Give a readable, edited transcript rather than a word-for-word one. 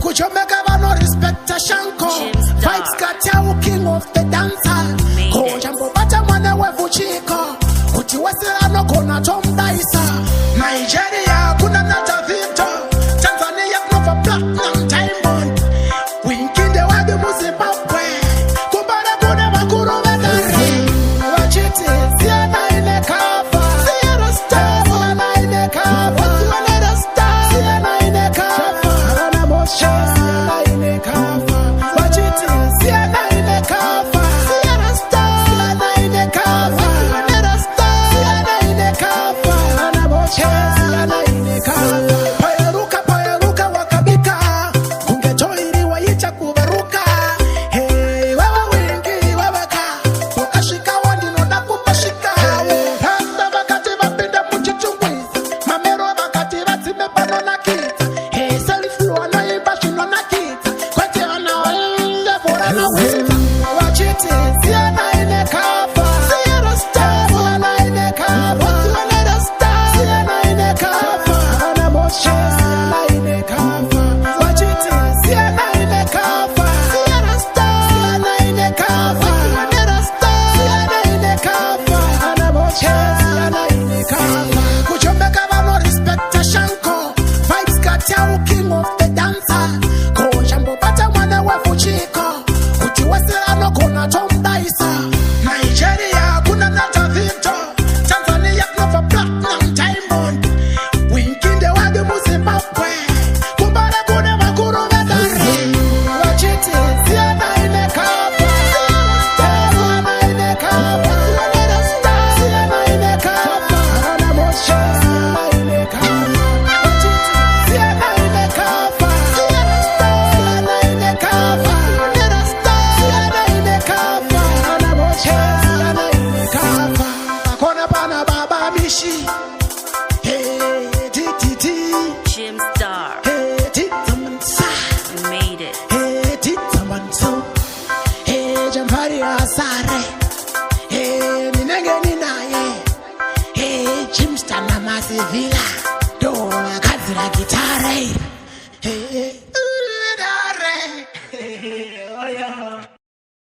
Kuchomeka vano respect Shanko. Vibes got ya king of the dancer. Kojambo bata mwana wevu chiko. Kuti wese ano kona Tom Daisa. Nigeria kuna nata vito. Tanzania kuna platinum diamond. Winky the wadi Zimbabwe. Kumbara kuna makuru vedare. Wachiti Siyanai ne Gafa. Siyanai star. Siyanai ne Gafa. Siyanai star. Siyanai ne Gafa. Ana moshe Siyanai ne Gafa. Wachiti Siyanai ne Gafa. Siyanai star. Siyanai ne Gafa. Siyanai star. Siyanai ne Gafa. Ana moshe Siyanai ne Gafa. Payaruka wakabika. Ungejoiri waita kubaruka. Hey, wewe Winky wewe ka. Ukashika wandi noda kupashika. Handa bakati vapinda muchichungwiza. Mamero bakati vatime pano na kita. Hey, self-flow anaimba shino na kita. Kwete anawainga bora na wita. Wachiti Siyanai ne Gafa. Siyanai star. Siyanai ne Gafa. Siyanai star. Siyanai ne Gafa. Ana moshe Siyanai ne Gafa. Wachiti Siyanai ne Gafa. Siyanai star. Siyanai ne Gafa. Siyanai star. Siyanai ne Gafa. Ana moshe Siyanai ne Gafa. Kuchomeka vano respect Shanko. Vibes got ya king of the dancer. Kojambo bata mwana wevu chiko. Kuti wese ano kona Tom Daisa. Nigeria kuna nata vito. Tanzania kuna platinum diamond. Winky the wadi Zimbabwe. Kumbara kuna makuru vedare. Wachiti Siyanai ne Gafa. Siyanai ne Gafa. Siyanai star. Siyanai ne Gafa. Ana moshe Siyanai ne Gafa. Wachiti Siyanai ne Gafa. Siyanai star. Siyanai ne Gafa. Siyanai star. Siyanai ne Gafa. Ana moshe Siyanai ne Gafa. Kona bana baba mishi. Hey, Jim Star, hey, Didzaman sa. you made it. Hey, Didzaman so. Hey, Jampari asare. Hey, minenge ninaye. Hey, Jim Star na masivila. Do akazira gitare. Hey, dare.